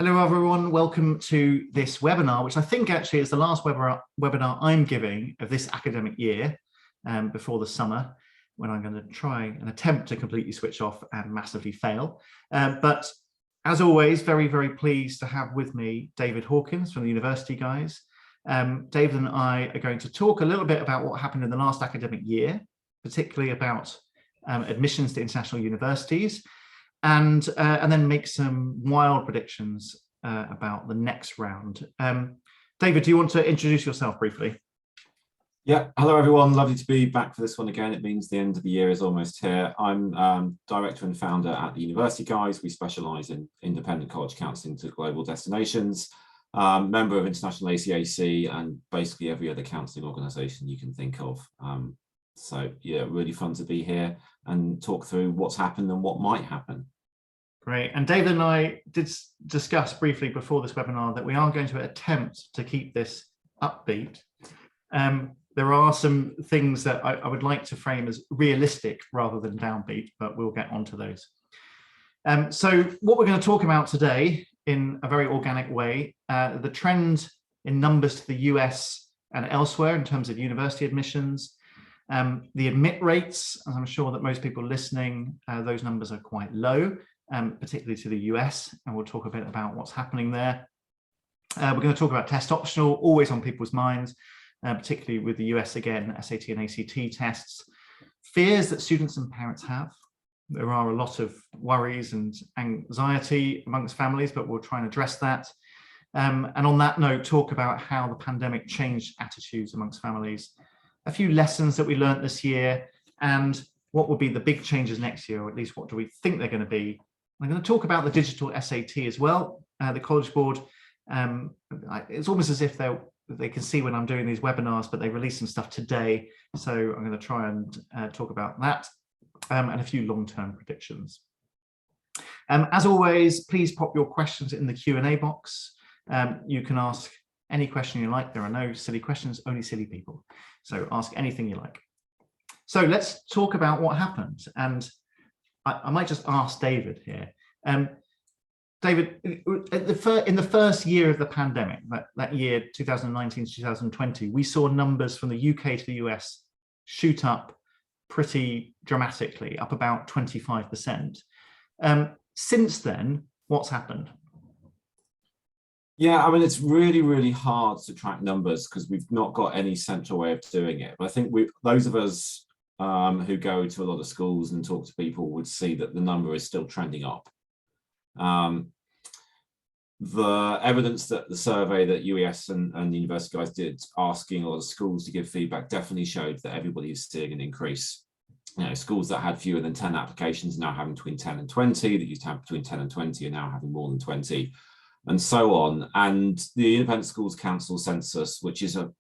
Hello everyone, welcome to this webinar, which I think actually is the last webinar I'm giving of this academic year before the summer, when I'm going to try and attempt to completely switch off and massively fail. But as always, very, very pleased to have with me David Hawkins from the University Guys. David and I are going to talk a little bit about what happened in the last academic year, particularly about admissions to international universities, and then make some wild predictions about the next round. David, do you want to introduce yourself briefly? Yeah, hello everyone, lovely to be back for this one again. It means the end of the year is almost here. I'm director and founder at the University Guys. We specialise in independent college counselling to global destinations, member of International ACAC and basically every other counselling organisation you can think of. So yeah, really fun to be here and talk through what's happened and what might happen. Great. And David and I did discuss briefly before this webinar that we are going to attempt to keep this upbeat. There are some things that I would like to frame as realistic rather than downbeat, but we'll get onto those. So what we're going to talk about today in a very organic way, the trend in numbers to the US and elsewhere in terms of university admissions, the admit rates, as I'm sure that most people listening, those numbers are quite low, particularly to the US, and we'll talk a bit about what's happening there. We're going to talk about test optional, always on people's minds, particularly with the US again, SAT and ACT tests. Fears that students and parents have. There are a lot of worries and anxiety amongst families, but we'll try and address that. And on that note, talk about how the pandemic changed attitudes amongst families, a few lessons that we learned this year, and what will be the big changes next year, or at least what do we think they're going to be. I'm going to talk about the digital SAT as well. The College Board, it's almost as if they can see when I'm doing these webinars, but they release some stuff today. So I'm going to try and talk about that and a few long-term predictions. As always, please pop your questions in the Q&A box. You can ask any question you like. There are no silly questions, only silly people. So ask anything you like. So let's talk about what happened. And I might just ask David here. David, in the first year of the pandemic, that year 2019 to 2020, we saw numbers from the UK to the US shoot up pretty dramatically, up about 25%. Since then, what's happened? Yeah, I mean, it's really, really hard to track numbers because we've not got any central way of doing it. But I think those of us who go to a lot of schools and talk to people would see that the number is still trending up. The evidence that the survey that UES and the University Guys did, asking a lot of schools to give feedback, definitely showed that everybody is seeing an increase. You know, schools that had fewer than 10 applications now having between 10 and 20, that used to have between 10 and 20 are now having more than 20. And so on. And the Independent Schools Council census, which is a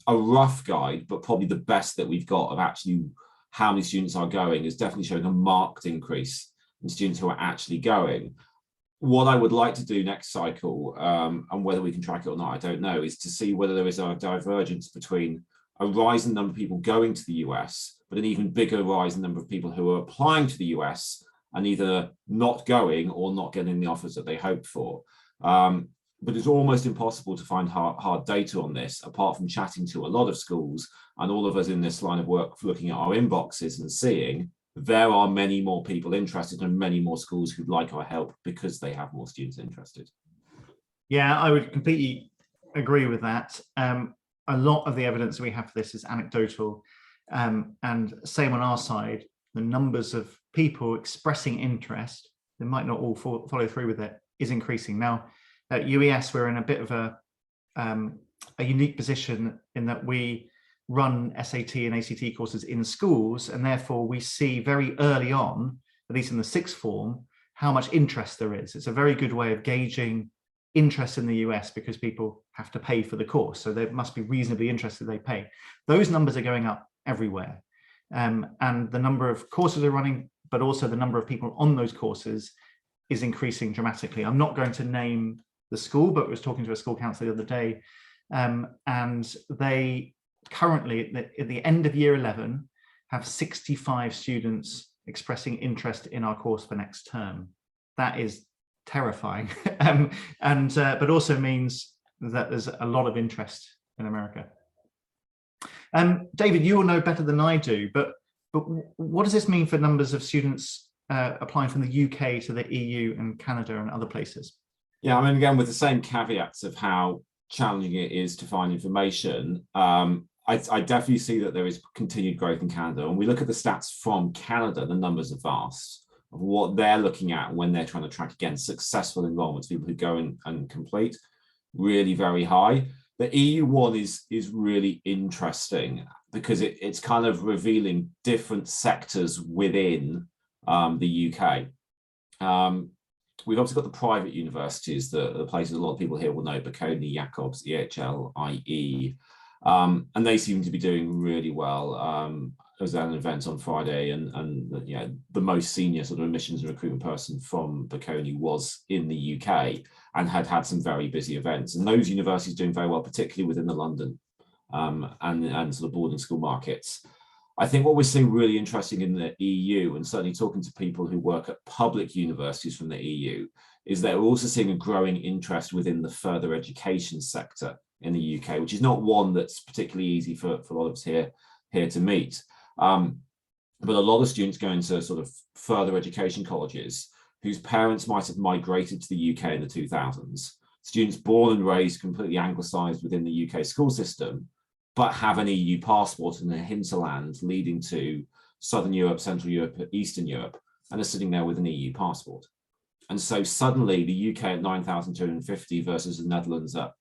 rough guide, but probably the best that we've got of actually how many students are going, is definitely showing a marked increase in students who are actually going. What I would like to do next cycle, and whether we can track it or not, I don't know, is to see whether there is a divergence between a rise in the number of people going to the US, but an even bigger rise in the number of people who are applying to the US and either not going or not getting the offers that they hoped for. But it's almost impossible to find hard data on this, apart from chatting to a lot of schools and all of us in this line of work looking at our inboxes and seeing there are many more people interested and many more schools who'd like our help because they have more students interested. Yeah, I would completely agree with that. A lot of the evidence we have for this is anecdotal, and same on our side, the numbers of people expressing interest, they might not all follow through with it, is increasing. Now, at UES, we're in a bit of a unique position in that we run SAT and ACT courses in schools, and therefore we see very early on, at least in the sixth form, how much interest there is. It's a very good way of gauging interest in the US because people have to pay for the course, so they must be reasonably interested, they pay. Those numbers are going up everywhere, and the number of courses are running, but also the number of people on those courses is increasing dramatically. I'm not going to name the school, but I was talking to a school counsellor the other day, and they currently, at the end of year 11, have 65 students expressing interest in our course for next term. That is terrifying, but also means that there's a lot of interest in America. David, you will know better than I do, but what does this mean for numbers of students applying from the UK to the EU and Canada and other places? Yeah, I mean, again, with the same caveats of how challenging it is to find information, I definitely see that there is continued growth in Canada. When we look at the stats from Canada, the numbers are vast of what they're looking at when they're trying to track, again, successful enrollments, people who go and complete, really very high. The EU one is really interesting because it's kind of revealing different sectors within the UK. We've obviously got the private universities, the places a lot of people here will know, Bocconi, Jacobs, EHL, IE, and they seem to be doing really well. There was an event on Friday, and the most senior sort of admissions and recruitment person from Bocconi was in the UK and had some very busy events. And those universities doing very well, particularly within the London and sort of boarding school markets. I think what we're seeing really interesting in the EU, and certainly talking to people who work at public universities from the EU, is that we're also seeing a growing interest within the further education sector in the UK, which is not one that's particularly easy for a lot of us here to meet. But a lot of students go into sort of further education colleges whose parents might have migrated to the UK in the 2000s. Students born and raised completely anglicised within the UK school system, but have an EU passport and a hinterland leading to Southern Europe, Central Europe, Eastern Europe, and are sitting there with an EU passport. And so suddenly the UK at 9,250 versus the Netherlands at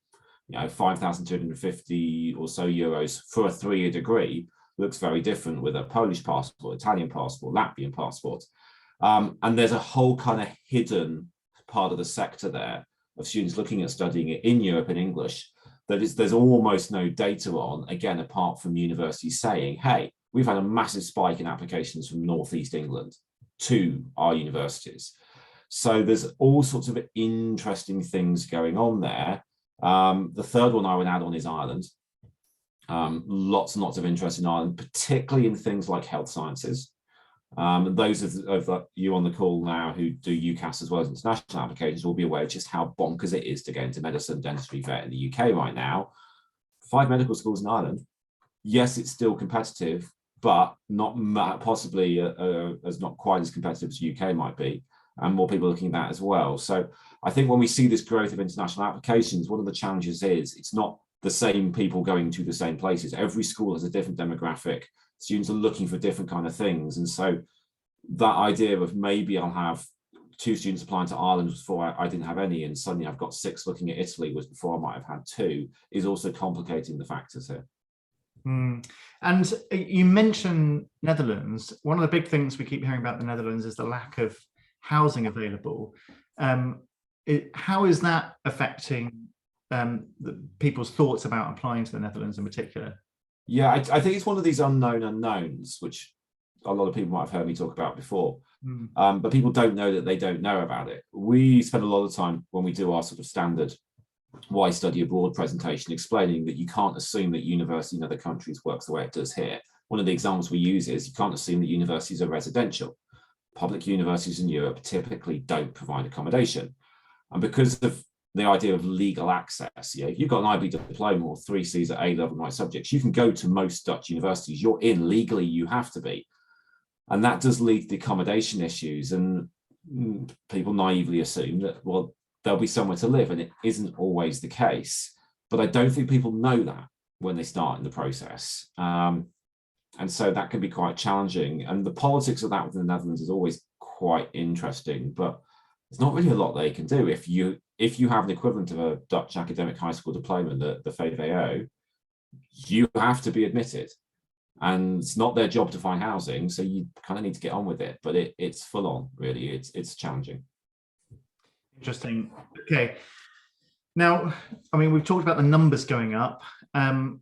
5,250 or so euros for a 3-year degree looks very different with a Polish passport, Italian passport, Latvian passport. And there's a whole kind of hidden part of the sector there of students looking at studying it in Europe in English there's almost no data on, again, apart from universities saying, hey, we've had a massive spike in applications from Northeast England to our universities. So there's all sorts of interesting things going on there. The third one I would add on is Ireland. Lots and lots of interest in Ireland, particularly in things like health sciences. Those of you on the call now who do UCAS as well as international applications will be aware of just how bonkers it is to get into medicine, dentistry, vet in the UK right now. 5 medical schools in Ireland. Yes, it's still competitive, but not possibly as not quite as competitive as UK might be, and more people looking at that as well. So I think when we see this growth of international applications, one of the challenges is it's not the same people going to the same places. Every school has a different demographic. Students are looking for different kind of things. And so that idea of maybe I'll have 2 students applying to Ireland before I didn't have any, and suddenly I've got 6 looking at Italy, was before I might have had 2, is also complicating the factors here. And you mentioned Netherlands. One of the big things we keep hearing about the Netherlands is the lack of housing available. How is that affecting people's thoughts about applying to the Netherlands in particular? Yeah, I think it's one of these unknown unknowns, which a lot of people might have heard me talk about before, but people don't know that they don't know about it. We spend a lot of time when we do our sort of standard why study abroad presentation explaining that you can't assume that university in other countries works the way it does here. One of the examples we use is you can't assume that universities are residential. Public universities in Europe typically don't provide accommodation. And because of the idea of legal access, if you've got an IB diploma or 3 Cs at A-level right subjects, you can go to most Dutch universities. You're in legally, you have to be. And that does lead to accommodation issues. And people naively assume that, well, there'll be somewhere to live, and it isn't always the case. But I don't think people know that when they start in the process. And so that can be quite challenging. And the politics of that within the Netherlands is always quite interesting, but there's not really a lot they can do. If you have an equivalent of a Dutch academic high school diploma, the VWO, you have to be admitted. And it's not their job to find housing, so you kind of need to get on with it. But it's full on, really. It's challenging. Interesting. Okay. Now, I mean, we've talked about the numbers going up. And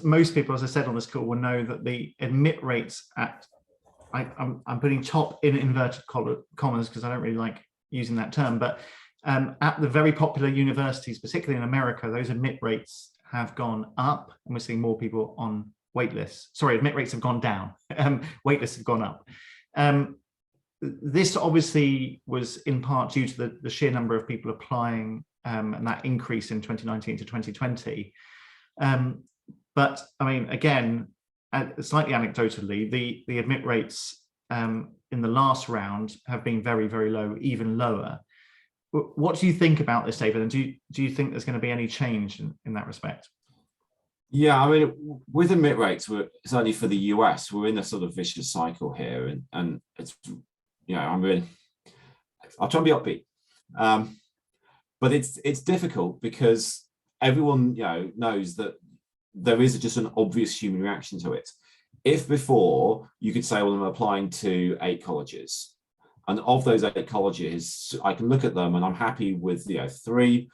most people, as I said on this call, will know that the admit rates at, I'm putting top in inverted commas because I don't really like using that term, but at the very popular universities, particularly in America, those admit rates have gone up, and we're seeing more people on wait lists. Sorry, admit rates have gone down. Wait lists have gone up. this obviously was in part due to the sheer number of people applying and that increase in 2019 to 2020. But I mean, again, slightly anecdotally, the admit rates in the last round have been very, very low, even lower. What do you think about this, David? And do you think there's going to be any change in that respect? Yeah, I mean, with admit rates, it's only for the US, we're in a sort of vicious cycle here, and it's, you know, I'll try and be upbeat, but it's difficult because everyone, you know, knows that there is just an obvious human reaction to it. If before you could say, well, I'm applying to 8 colleges, and of those 8 colleges, I can look at them and I'm happy with, you know, 3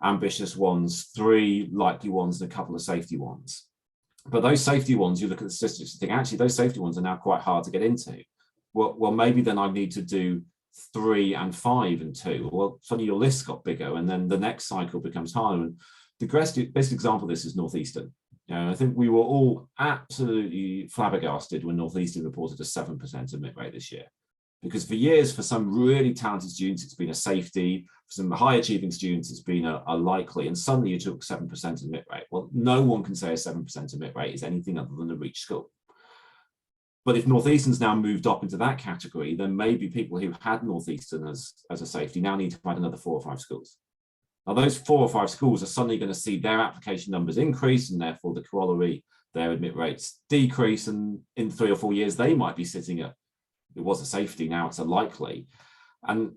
ambitious ones, 3 likely ones, and a couple of safety ones. But those safety ones, you look at the statistics and think, actually, those safety ones are now quite hard to get into. Well, maybe then I need to do 3 and 5 and 2. Well, suddenly your list got bigger, and then the next cycle becomes harder. And the best example of this is Northeastern. You know, I think we were all absolutely flabbergasted when Northeastern reported a 7% admit rate this year. Because for years, for some really talented students, it's been a safety. For some high achieving students, it's been a likely. And suddenly you took 7% admit rate. Well, no one can say a 7% admit rate is anything other than a reach school. But if Northeastern's now moved up into that category, then maybe people who had Northeastern as a safety now need to add another 4 or 5 schools. Now, those 4 or 5 schools are suddenly going to see their application numbers increase, and therefore the corollary, their admit rates decrease. And in 3 or 4 years, they might be sitting at, it was a safety, now it's a likely. And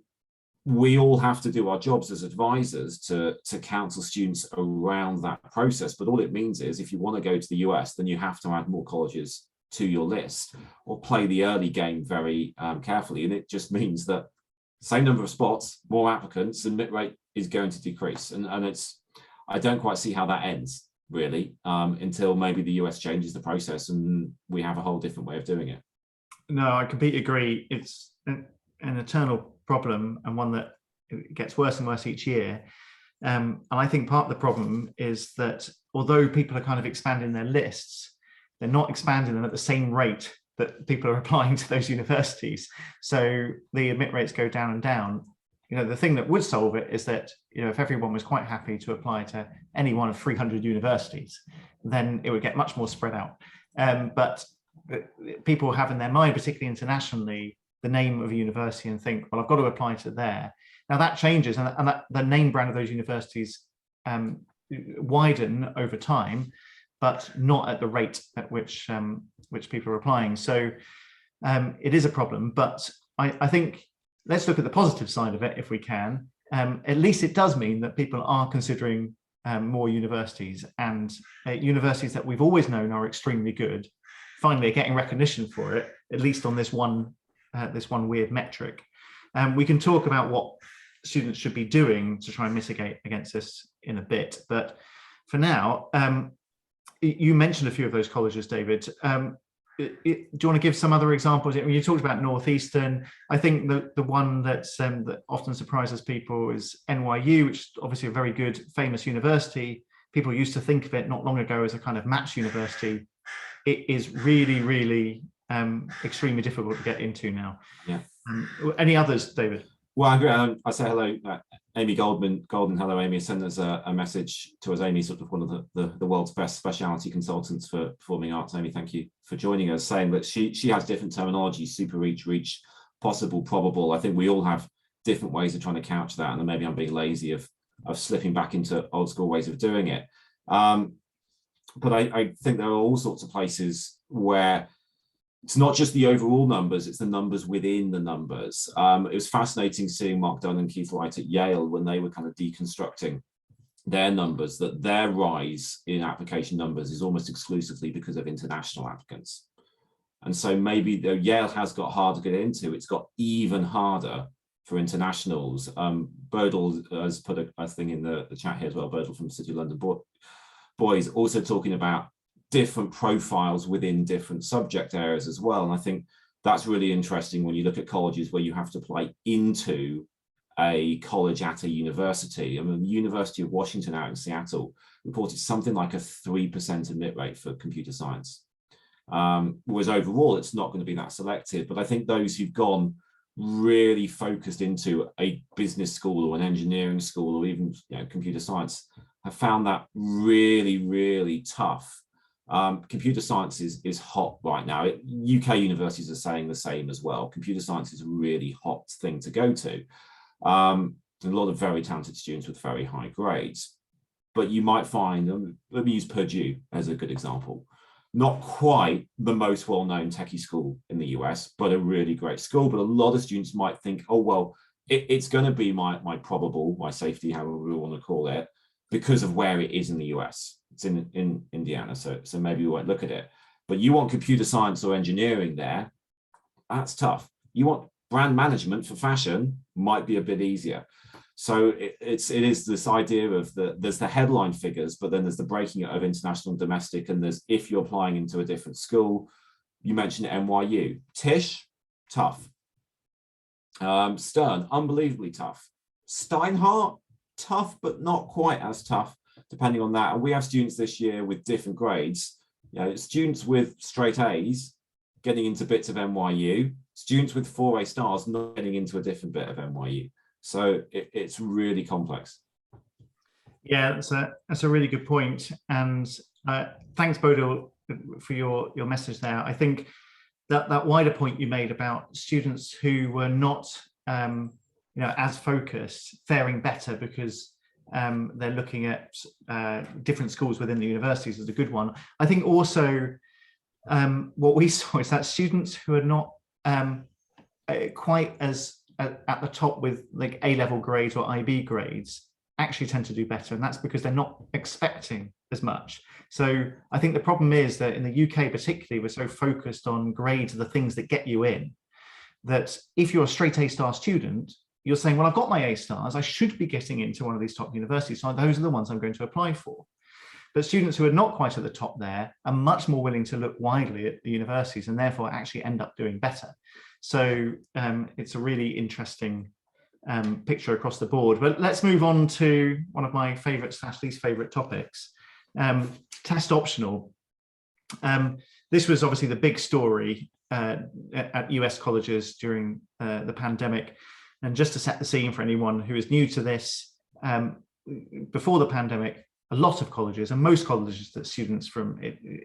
we all have to do our jobs as advisors to counsel students around that process. But all it means is if you want to go to the US, then you have to add more colleges to your list or play the early game very carefully. And it just means that same number of spots, more applicants, admit rate is going to decrease. And it's, I don't quite see how that ends really until maybe the US changes the process and we have a whole different way of doing it. No, I completely agree. It's an eternal problem, and one that gets worse and worse each year. And I think part of the problem is that although people are kind of expanding their lists, they're not expanding them at the same rate that people are applying to those universities. So the admit rates go down and down. You know, the thing that would solve it is that, you know, if everyone was quite happy to apply to any one of 300 universities, then it would get much more spread out. But people have in their mind, particularly internationally, the name of a university and think, well, I've got to apply to there. Now that changes, and that the name brand of those universities widen over time, but not at the rate at which people are applying. So it is a problem, but I think let's look at the positive side of it if we can. At least it does mean that people are considering more universities, and universities that we've always known are extremely good finally are getting recognition for it, at least on this one weird metric. We can talk about what students should be doing to try and mitigate against this in a bit, but for now, you mentioned a few of those colleges, David. Do you want to give some other examples? You talked about Northeastern. I think the one that often surprises people is NYU, which is obviously a very good, famous university. People used to think of it not long ago as a kind of match university. It is really, really extremely difficult to get into now. Yeah. Any others, David? Well, I agree. I say hello, Amy Golden. Hello, Amy. Send us a message to us. Amy, sort of one of the world's best specialty consultants for performing arts. Amy, thank you for joining us. Saying that she has different terminology: super reach, possible, probable. I think we all have different ways of trying to couch that, and then maybe I'm being lazy of slipping back into old school ways of doing it. But I think there are all sorts of places where it's not just the overall numbers, it's the numbers within the numbers. It was fascinating seeing Mark Dunn and Keith Wright at Yale when they were kind of deconstructing their numbers, that their rise in application numbers is almost exclusively because of international applicants. And so maybe though Yale has got hard to get into, it's got even harder for internationals. Berdal has put a thing in the chat here as well, Berdal from City of London Boys, also talking about different profiles within different subject areas as well. And I think that's really interesting when you look at colleges where you have to apply into a college at a university. I mean, the University of Washington out in Seattle reported something like a 3% admit rate for computer science. Whereas overall, it's not going to be that selective. But I think those who've gone really focused into a business school or an engineering school or even computer science have found that really, really tough. Computer science is hot right now. UK universities are saying the same as well. Computer science is a really hot thing to go to. A lot of very talented students with very high grades. But you might find, let me use Purdue as a good example, not quite the most well-known techie school in the US, but a really great school. But a lot of students might think, oh, well, it's going to be my probable, my safety, however we want to call it, because of where it is in the US. It's in Indiana, so maybe we won't look at it. But you want computer science or engineering there, that's tough. You want brand management for fashion, might be a bit easier. So it is this idea of there's the headline figures, but then there's the breaking of international and domestic, and there's if you're applying into a different school. You mentioned NYU. Tisch, tough. Stern, unbelievably tough. Steinhardt, tough, but not quite as tough, depending on that. And we have students this year with different grades. Students with straight A's getting into bits of NYU, students with 4A stars not getting into a different bit of NYU. So it's really complex. Yeah, that's a really good point. And thanks, Bodil, for your message there. I think that wider point you made about students who were not as focused faring better because they're looking at different schools within the universities is a good one. I think also what we saw is that students who are not quite as at the top with like A-level grades or IB grades actually tend to do better, and that's because they're not expecting as much. So I think the problem is that in the UK particularly, we're so focused on grades, the things that get you in, that if you're a straight A-star student, you're saying, well, I've got my A-stars, I should be getting into one of these top universities, so those are the ones I'm going to apply for. But students who are not quite at the top there are much more willing to look widely at the universities and therefore actually end up doing better. So it's a really interesting picture across the board. But let's move on to one of my favorite / least favorite topics, test optional. This was obviously the big story at US colleges during the pandemic. And just to set the scene for anyone who is new to this, before the pandemic, a lot of colleges and most colleges that students from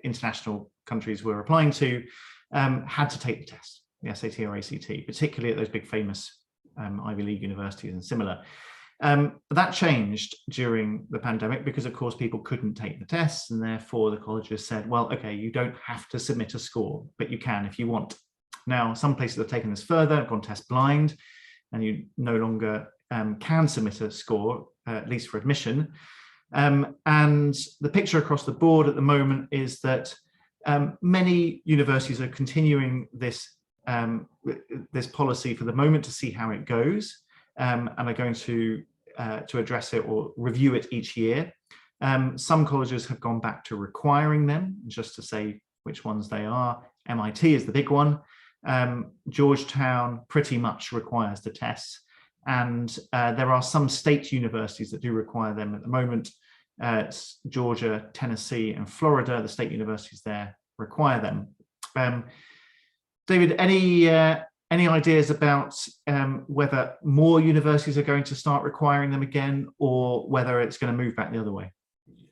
international countries were applying to had to take the test, the SAT or ACT, particularly at those big famous Ivy League universities and similar. That changed during the pandemic because, of course, people couldn't take the tests, and therefore the colleges said, well, okay, you don't have to submit a score, but you can if you want. Now, some places have taken this further, have gone test blind, and you no longer can submit a score, at least for admission. And the picture across the board at the moment is that many universities are continuing this policy for the moment to see how it goes, and are going to address it or review it each year. Some colleges have gone back to requiring them, just to say which ones they are. MIT is the big one. Georgetown pretty much requires the tests. And there are some state universities that do require them at the moment. Georgia, Tennessee, and Florida, the state universities there require them. David, any ideas about whether more universities are going to start requiring them again, or whether it's going to move back the other way?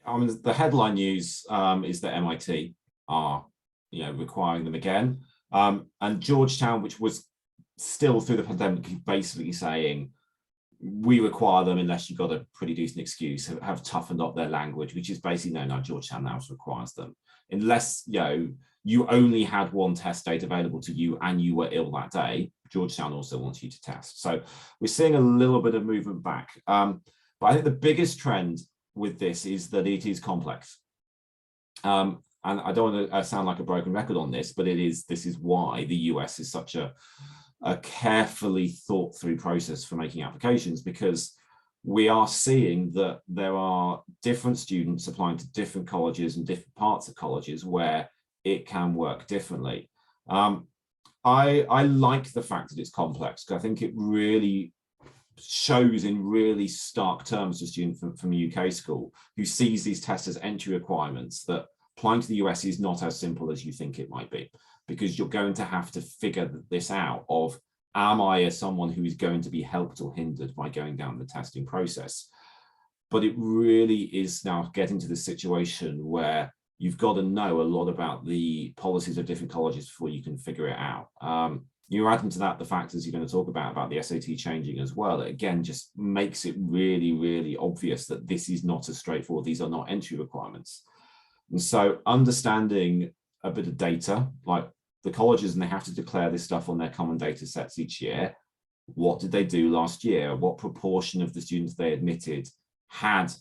The headline news is that MIT are requiring them again. And Georgetown, which was still through the pandemic, basically saying we require them unless you've got a pretty decent excuse, have toughened up their language, which is basically no, Georgetown now requires them. Unless you only had one test date available to you and you were ill that day, Georgetown also wants you to test. So we're seeing a little bit of movement back. But I think the biggest trend with this is that it is complex. And I don't want to sound like a broken record on this, but this is why the US is such a carefully thought through process for making applications, because we are seeing that there are different students applying to different colleges and different parts of colleges where it can work differently. I like the fact that it's complex, because I think it really shows in really stark terms to a student from a UK school who sees these tests as entry requirements that applying to the US is not as simple as you think it might be, because you're going to have to figure this out of am I someone who is going to be helped or hindered by going down the testing process? But it really is now getting to the situation where you've got to know a lot about the policies of different colleges before you can figure it out. You add into that the factors you're going to talk about the SAT changing as well. It again just makes it really, really obvious that this is not as straightforward. These are not entry requirements. And so understanding a bit of data, like the colleges, and they have to declare this stuff on their common data sets each year. What did they do last year? What proportion of the students they admitted had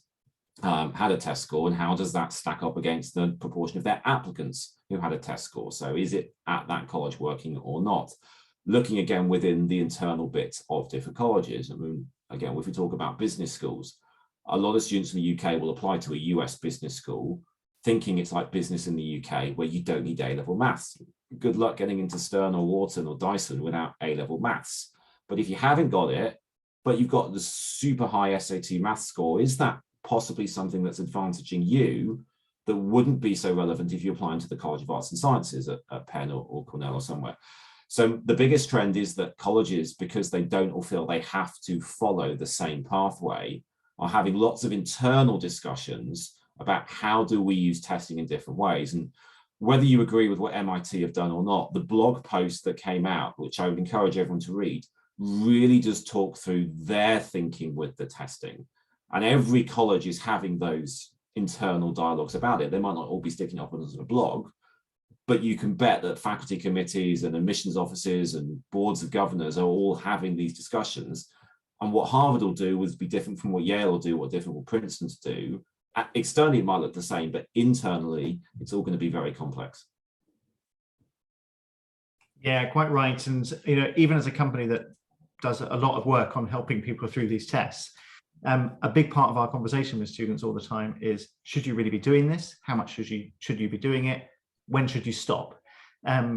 a test score, and how does that stack up against the proportion of their applicants who had a test score? So is it at that college working or not? Looking again within the internal bits of different colleges. I mean, again, if we talk about business schools, a lot of students in the UK will apply to a US business school thinking it's like business in the UK where you don't need A-level maths. Good luck getting into Stern or Wharton or Dyson without A-level maths. But if you haven't got it, but you've got the super high SAT maths score, is that possibly something that's advantaging you that wouldn't be so relevant if you're applying to the College of Arts and Sciences at Penn or Cornell or somewhere? So the biggest trend is that colleges, because they don't or feel they have to follow the same pathway, are having lots of internal discussions about how do we use testing in different ways. And whether you agree with what MIT have done or not, the blog post that came out, which I would encourage everyone to read, really does talk through their thinking with the testing. And every college is having those internal dialogues about it. They might not all be sticking up on a blog, but you can bet that faculty committees and admissions offices and boards of governors are all having these discussions. And what Harvard will do will be different from what Yale will do, what different will Princeton do. Externally, it might look the same, but internally, it's all going to be very complex. Yeah, quite right. And even as a company that does a lot of work on helping people through these tests, a big part of our conversation with students all the time is, should you really be doing this? How much should you be doing it? When should you stop?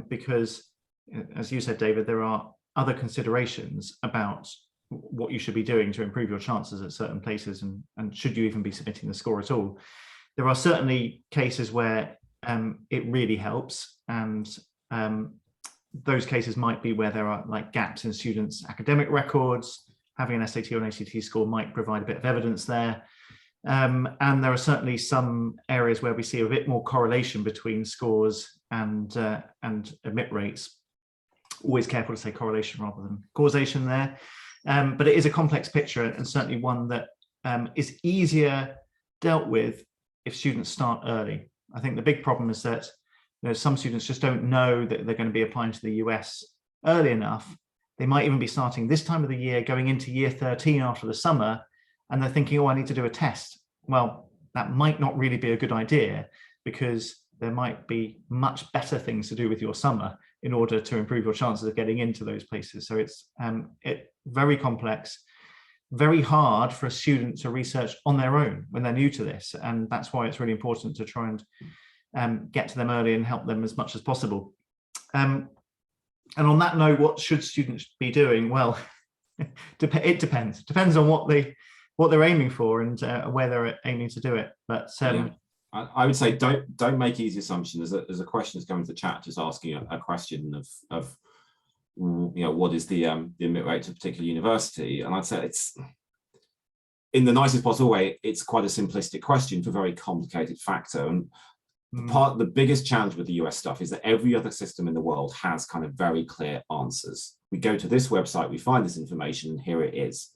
Because, as you said, David, there are other considerations about what you should be doing to improve your chances at certain places, and should you even be submitting the score at all. There are certainly cases where it really helps, and those cases might be where there are like gaps in students' academic records. Having an SAT or an ACT score might provide a bit of evidence there. And there are certainly some areas where we see a bit more correlation between scores and admit rates. Always careful to say correlation rather than causation there. But it is a complex picture, and certainly one that is easier dealt with if students start early. I think the big problem is that some students just don't know that they're going to be applying to the US early enough. They might even be starting this time of the year, going into year 13 after the summer, and they're thinking, oh, I need to do a test. Well, that might not really be a good idea, because there might be much better things to do with your summer in order to improve your chances of getting into those places. So it's very complex, very hard for a student to research on their own when they're new to this. And that's why it's really important to try and get to them early and help them as much as possible. And on that note, what should students be doing? Well, it depends. It depends on what they're aiming for and where they're aiming to do it. But I would say don't make easy assumptions. There's a question that's coming to the chat just asking a question of what is the admit rate to a particular university, and I'd say it's, in the nicest possible way, it's quite a simplistic question for a very complicated factor. And the biggest challenge with the US stuff is that every other system in the world has kind of very clear answers. We go to this website, we find this information, and here it is.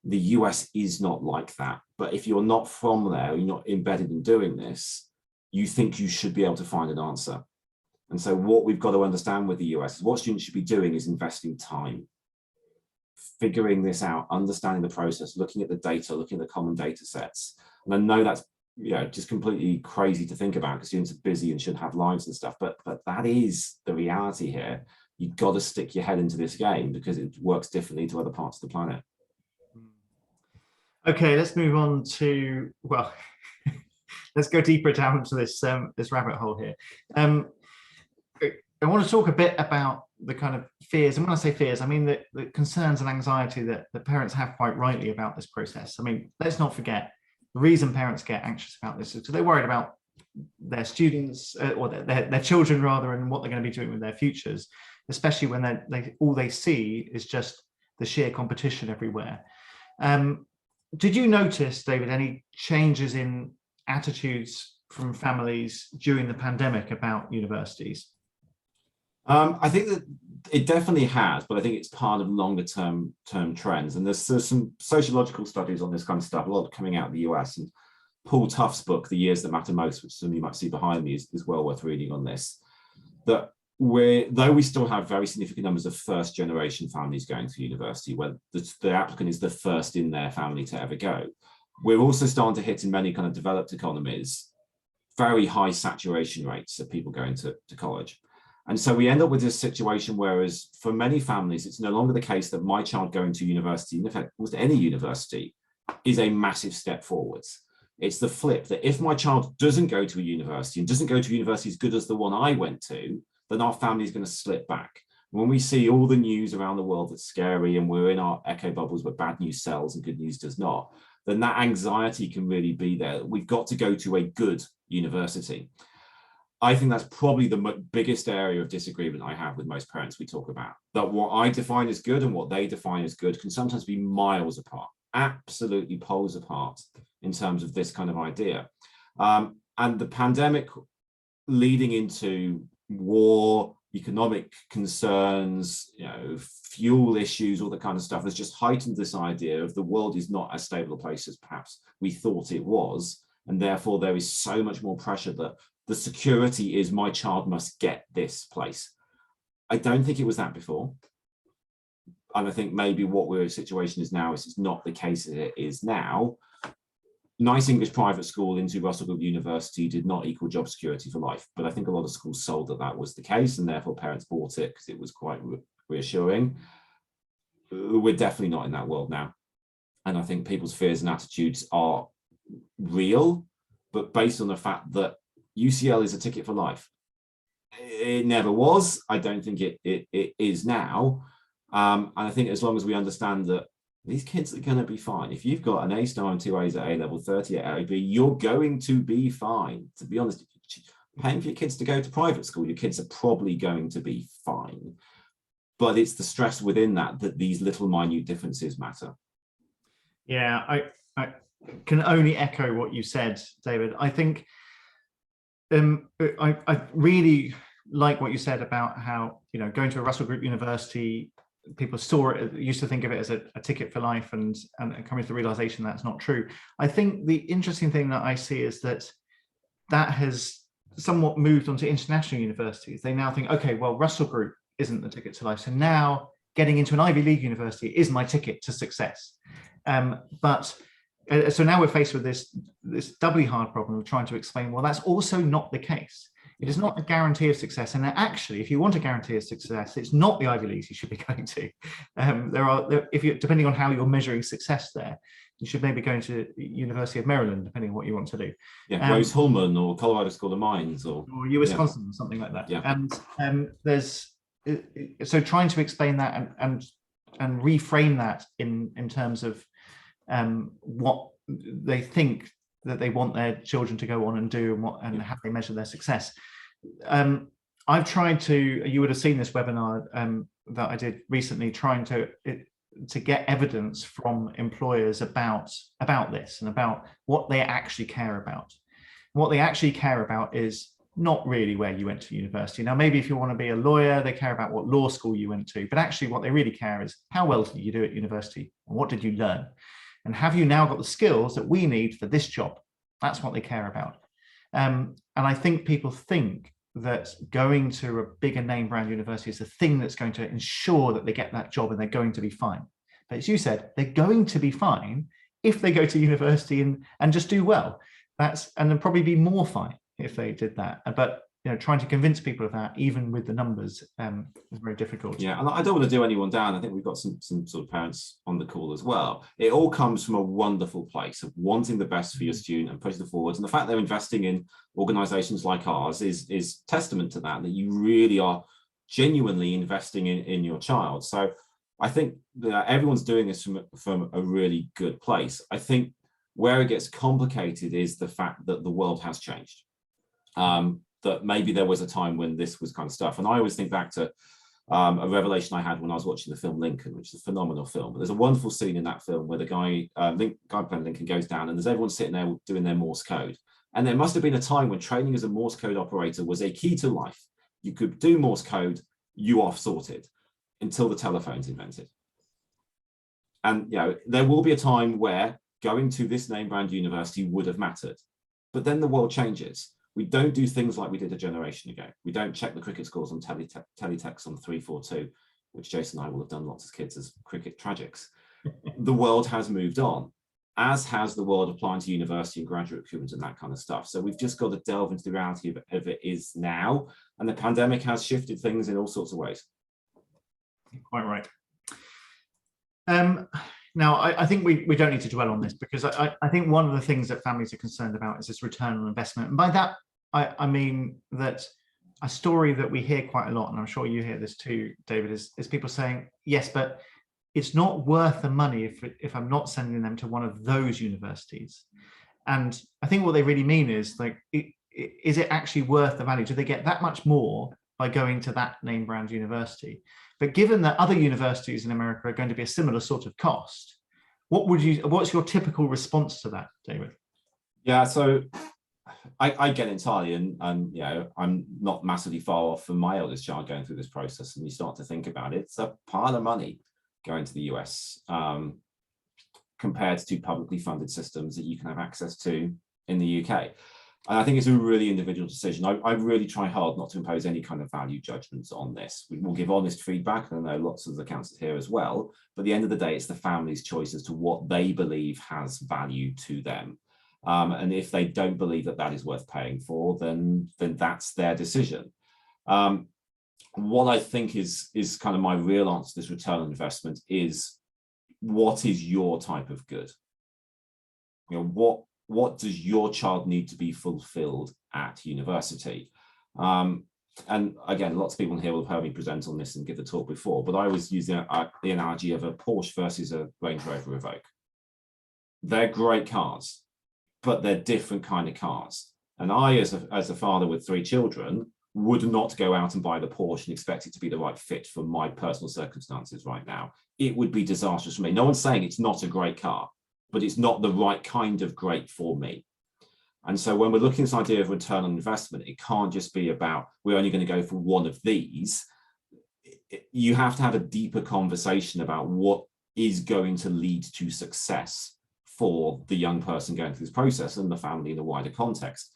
The US is not like that. But if you're not from there, you're not embedded in doing this, you think you should be able to find an answer. And so what we've got to understand with the US is what students should be doing is investing time, figuring this out, understanding the process, looking at the data, looking at the common data sets. And I know that's just completely crazy to think about because students are busy and should have lives and stuff, but that is the reality here. You've got to stick your head into this game because it works differently to other parts of the planet. Okay, let's move on to, well, let's go deeper down into this rabbit hole here. I want to talk a bit about the kind of fears, and when I say fears, I mean the concerns and anxiety that parents have quite rightly about this process. I mean, let's not forget, the reason parents get anxious about this is because they're worried about their students or their children rather, and what they're going to be doing with their futures, especially when all they see is just the sheer competition everywhere. Did you notice, David, any changes in attitudes from families during the pandemic about universities? I think that it definitely has, but I think it's part of longer term trends. And there's some sociological studies on this kind of stuff, a lot coming out of the US. And Paul Tuff's book, The Years That Matter Most, which some of you might see behind me, is well worth reading on this. That though we still have very significant numbers of first generation families going to university, where the applicant is the first in their family to ever go, we're also starting to hit in many kind of developed economies very high saturation rates of people going to college. And so we end up with this situation, whereas for many families, it's no longer the case that my child going to university, in fact, almost any university, is a massive step forwards. It's the flip, that if my child doesn't go to a university and doesn't go to a university as good as the one I went to, then our family is going to slip back. When we see all the news around the world that's scary and we're in our echo bubbles where bad news sells and good news does not, then that anxiety can really be there. We've got to go to a good university. I think that's probably the biggest area of disagreement I have with most parents we talk about. That what I define as good and what they define as good can sometimes be miles apart, absolutely poles apart in terms of this kind of idea. And the pandemic leading into war, economic concerns, fuel issues, all that kind of stuff has just heightened this idea of the world is not as stable a place as perhaps we thought it was. And therefore there is so much more pressure that the security is my child must get this place. I don't think it was that before. And I think maybe what we're in a situation is now is it's not the case as it is now. Nice English private school into Russell Group University did not equal job security for life. But I think a lot of schools sold that was the case, and therefore parents bought it because it was quite reassuring. We're definitely not in that world now. And I think people's fears and attitudes are real, but based on the fact that UCL is a ticket for life. It never was. I don't think it is now. And I think as long as we understand that these kids are going to be fine. If you've got an A star and 2 A's at A level, 30 at AB, you're going to be fine. To be honest, paying for your kids to go to private school, your kids are probably going to be fine. But it's the stress within that these little minute differences matter. Yeah, I can only echo what you said, David. I think I really like what you said about how, going to a Russell Group University, people used to think of it as a ticket for life, and coming to the realization that's not true. I think the interesting thing that I see is that has somewhat moved onto international universities. They now think, okay, well, Russell Group isn't the ticket to life, so now getting into an Ivy League university is my ticket to success. So now we're faced with this doubly hard problem of trying to explain, well, that's also not the case. It is not a guarantee of success. And actually, if you want a guarantee of success, it's not the Ivy Leagues you should be going to. Depending on how you're measuring success there, you should maybe go to University of Maryland, depending on what you want to do. Yeah, Rose Hulman or Colorado School of Mines or Wisconsin, or something like that. Yeah. And so trying to explain that and reframe that in terms of what they think that they want their children to go on and do, and how they measure their success. I've tried to, you would have seen this webinar that I did recently, trying to get evidence from employers about this and about what they actually care about. What they actually care about is not really where you went to university. Now, maybe if you want to be a lawyer, they care about what law school you went to, but actually what they really care is how well did you do at university and what did you learn? And have you now got the skills that we need for this job? That's what they care about. And I think people think that going to a bigger name brand university is the thing that's going to ensure that they get that job and they're going to be fine. But as you said, they're going to be fine if they go to university and just do well. And they'll probably be more fine if they did that. But trying to convince people of that, even with the numbers, is very difficult. Yeah, and I don't want to do anyone down. I think we've got some sort of parents on the call as well. It all comes from a wonderful place of wanting the best for your student and pushing them forwards. And the fact they're investing in organizations like ours is testament to that you really are genuinely investing in your child. So I think that everyone's doing this from a really good place. I think where it gets complicated is the fact that the world has changed. that maybe there was a time when this was kind of stuff. And I always think back to a revelation I had when I was watching the film Lincoln, which is a phenomenal film. But there's a wonderful scene in that film where the guy playing Lincoln goes down, and there's everyone sitting there doing their Morse code. And there must have been a time when training as a Morse code operator was a key to life. You could do Morse code, you off sorted, until the telephone's invented. And there will be a time where going to this name brand university would have mattered. But then the world changes. We don't do things like we did a generation ago. We don't check the cricket scores on teletext on 342, which Jason and I will have done lots of kids as cricket tragics. The world has moved on, as has the world applying to university and graduate recruitment and that kind of stuff. So we've just got to delve into the reality of it is now. And the pandemic has shifted things in all sorts of ways. Quite right. Now, I think we don't need to dwell on this, because I think one of the things that families are concerned about is this return on investment. And by that, I mean that a story that we hear quite a lot, and I'm sure you hear this too, David, is people saying, yes, but it's not worth the money if I'm not sending them to one of those universities. And I think what they really mean is, like, is it actually worth the value? Do they get that much more by going to that name brand university? But given that other universities in America are going to be a similar sort of cost, what's your typical response to that, David? Yeah, so I get entirely, and I'm not massively far off from my eldest child going through this process. And you start to think about it, it's a pile of money going to the US compared to publicly funded systems that you can have access to in the UK. And I think it's a really individual decision. I really try hard not to impose any kind of value judgments on this. We will give honest feedback, and I know lots of the councillors here as well. But at the end of the day, it's the family's choice as to what they believe has value to them. And if they don't believe that that is worth paying for, then that's their decision. What I think is kind of my real answer to this return on investment is, what is your type of good? What does your child need to be fulfilled at university? And again, lots of people here will have heard me present on this and give the talk before, but I always use the analogy of a Porsche versus a Range Rover Evoque. They're great cars, but they're different kind of cars. And I, as a father with 3 children, would not go out and buy the Porsche and expect it to be the right fit for my personal circumstances right now. It would be disastrous for me. No one's saying it's not a great car, but it's not the right kind of great for me. And so when we're looking at this idea of return on investment, it can't just be about, we're only going to go for one of these. You have to have a deeper conversation about what is going to lead to success for the young person going through this process and the family in a wider context.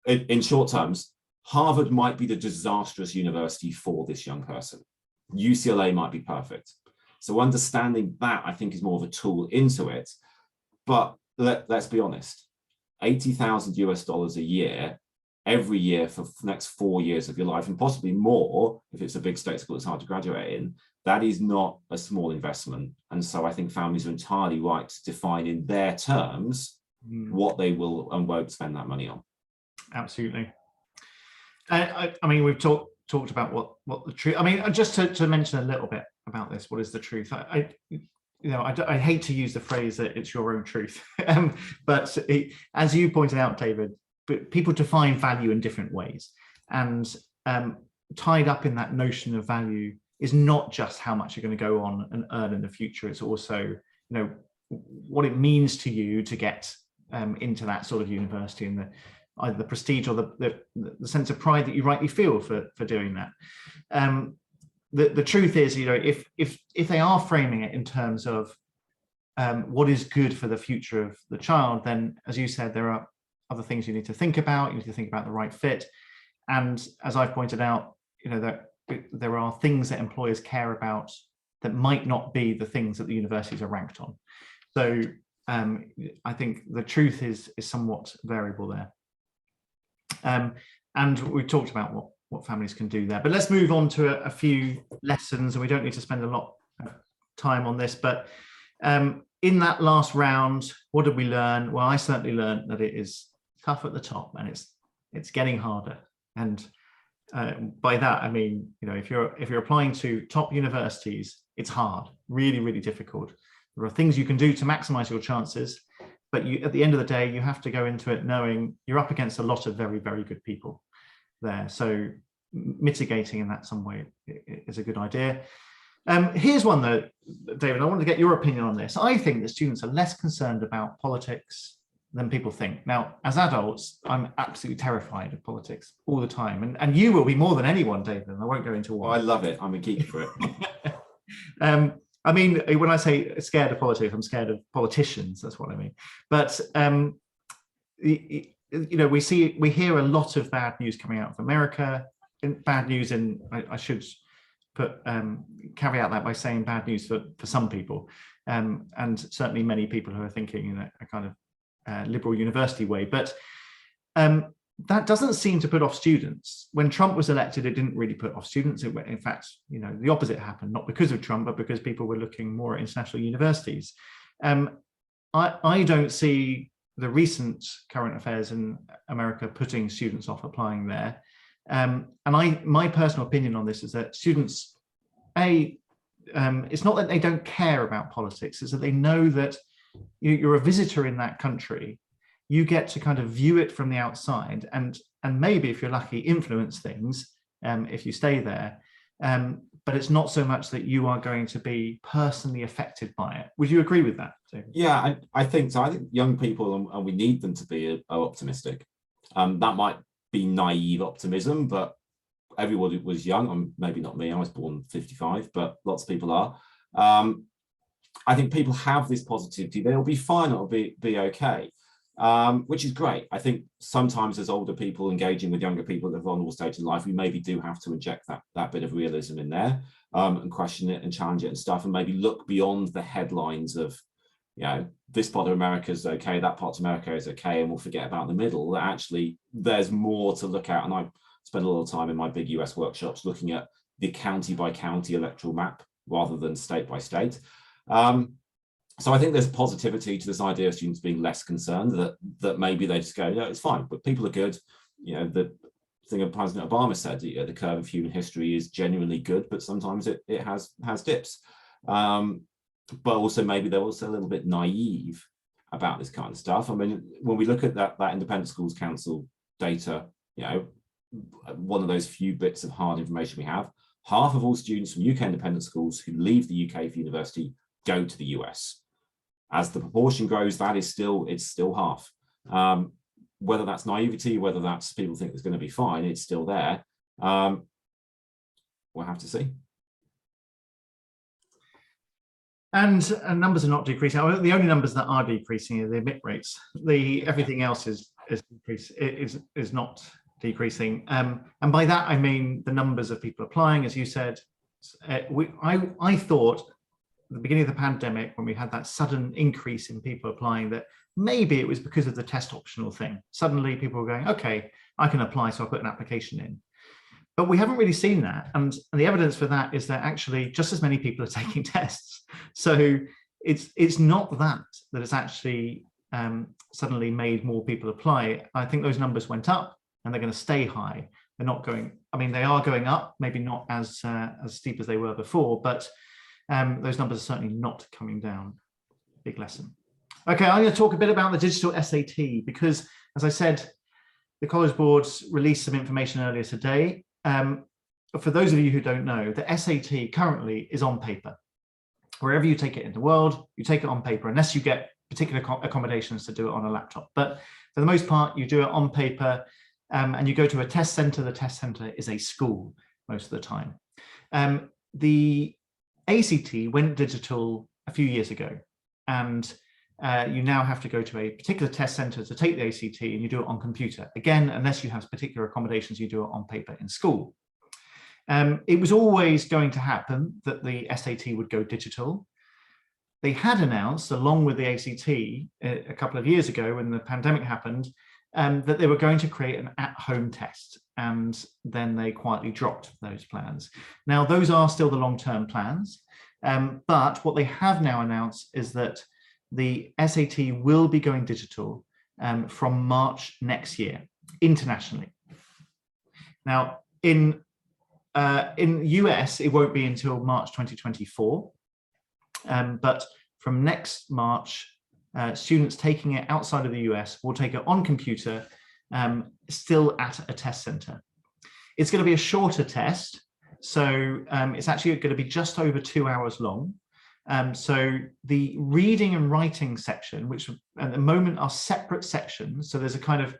In short terms, Harvard might be the disastrous university for this young person. UCLA might be perfect. So understanding that, I think, is more of a tool into it. But let's be honest, $80,000 a year, every year for the next 4 years of your life, and possibly more if it's a big state school that's hard to graduate in, that is not a small investment. And so I think families are entirely right to define in their terms what they will and won't spend that money on. Absolutely. I mean, we've talked about what the truth. I mean, just to mention a little bit about this, what is the truth? I hate to use the phrase that it's your own truth, but as you pointed out, David, people define value in different ways, and tied up in that notion of value is not just how much you're going to go on and earn in the future. It's also, what it means to you to get into that sort of university, and either the prestige or the sense of pride that you rightly feel for doing that. The truth is, if they are framing it in terms of what is good for the future of the child, then, as you said, there are other things you need to think about. You need to think about the right fit. And as I've pointed out, that there are things that employers care about that might not be the things that the universities are ranked on. So I think the truth is somewhat variable there. And we talked about what families can do there, but let's move on to a few lessons, and we don't need to spend a lot of time on this, but in that last round, what did we learn? Well, I certainly learned that it is tough at the top, and it's getting harder. And by that, I mean, if you're applying to top universities, it's hard, really, really difficult. There are things you can do to maximize your chances, but you, at the end of the day, you have to go into it knowing you're up against a lot of very, very good people there. So mitigating in that some way is a good idea. Here's one though, David, I wanted to get your opinion on this. I think that students are less concerned about politics than people think. Now, as adults, I'm absolutely terrified of politics all the time. And you will be more than anyone, David, and I won't go into why. Well, I love it. I'm a geek for it. I mean, when I say scared of politics, I'm scared of politicians. That's what I mean. But you know, we hear a lot of bad news coming out of America. Bad news in, I should put caveat that by saying bad news for some people, and certainly many people who are thinking in a kind of liberal university way. But that doesn't seem to put off students. When Trump was elected, it didn't really put off students. In fact, you know, the opposite happened, not because of Trump, but because people were looking more at international universities. I don't see the recent current affairs in America putting students off applying there. And my personal opinion on this is that students, it's not that they don't care about politics, it's that they know that you're a visitor in that country. You get to kind of view it from the outside and maybe, if you're lucky, influence things if you stay there. But it's not so much that you are going to be personally affected by it. Would you agree with that, David? Yeah, I think so. I think young people, and we need them to be, are optimistic. That might be naive optimism, but everybody was young. Maybe not me, I was born 55, but lots of people are. I think people have this positivity. They'll be fine, it'll be okay. Which is great. I think sometimes as older people engaging with younger people at a vulnerable stage in life, we maybe do have to inject that bit of realism in there, and question it and challenge it and stuff, and maybe look beyond the headlines of, you know, this part of America is okay, that part of America is okay, and we'll forget about the middle. Actually, there's more to look at, and I spend a lot of time in my big US workshops looking at the county by county electoral map rather than state by state. So I think there's positivity to this idea of students being less concerned, that maybe they just go, yeah, it's fine, but people are good. You know, the thing that President Obama said, you know, the curve of human history is genuinely good, but sometimes it has dips. But also maybe they're also a little bit naive about this kind of stuff. I mean, when we look at that Independent Schools Council data, you know, one of those few bits of hard information we have, half of all students from UK independent schools who leave the UK for university go to the US. As the proportion grows, it's still half. Whether that's naivety, whether that's people think it's going to be fine, it's still there. We'll have to see. And numbers are not decreasing. The only numbers that are decreasing are the admit rates. Everything else is not decreasing. And by that I mean the numbers of people applying, as you said. I thought at the beginning of the pandemic, when we had that sudden increase in people applying, that maybe it was because of the test optional thing. Suddenly people were going, okay, I can apply, so I'll put an application in. But we haven't really seen that. And the evidence for that is that actually just as many people are taking tests. So it's not that it's actually suddenly made more people apply. I think those numbers went up and they're going to stay high. They're not going, I mean, they are going up, maybe not as steep as they were before, but those numbers are certainly not coming down. Big lesson. Okay, I'm going to talk a bit about the digital SAT because, as I said, the College Board's released some information earlier today. For those of you who don't know, the SAT currently is on paper. Wherever you take it in the world, you take it on paper, unless you get particular accommodations to do it on a laptop. But for the most part, you do it on paper, and you go to a test center. The test center is a school most of the time. The ACT went digital a few years ago, and you now have to go to a particular test center to take the ACT, and you do it on computer. Again, unless you have particular accommodations, you do it on paper in school. It was always going to happen that the SAT would go digital. They had announced, along with the ACT, a couple of years ago when the pandemic happened, that they were going to create an at-home test, and then they quietly dropped those plans. Now, those are still the long-term plans, but what they have now announced is that the SAT will be going digital from March next year, internationally. Now, in US, it won't be until March 2024, but from next March, students taking it outside of the US will take it on computer, still at a test center. It's going to be a shorter test, so it's actually going to be just over 2 hours long. So the reading and writing section, which at the moment are separate sections, so there's a kind of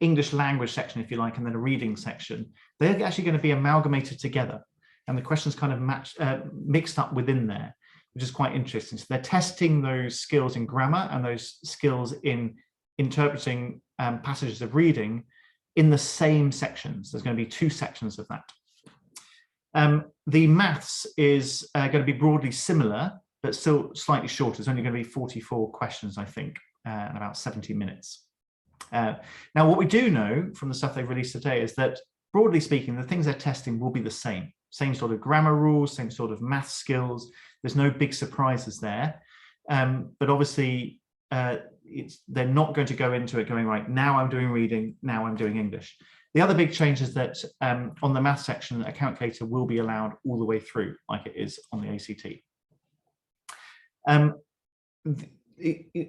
English language section, if you like, and then a reading section, they're actually going to be amalgamated together, and the questions kind of mixed up within there, which is quite interesting. So they're testing those skills in grammar and those skills in interpreting passages of reading in the same sections. There's going to be 2 sections of that. The maths is going to be broadly similar, but still slightly shorter. There's only going to be 44 questions, I think, and about 70 minutes. Now, what we do know from the stuff they've released today is that, broadly speaking, the things they're testing will be the same sort of grammar rules, same sort of math skills. There's no big surprises there. But obviously, they're not going to go into it going, right, now I'm doing reading, now I'm doing English. The other big change is that on the math section, a calculator will be allowed all the way through, like it is on the ACT.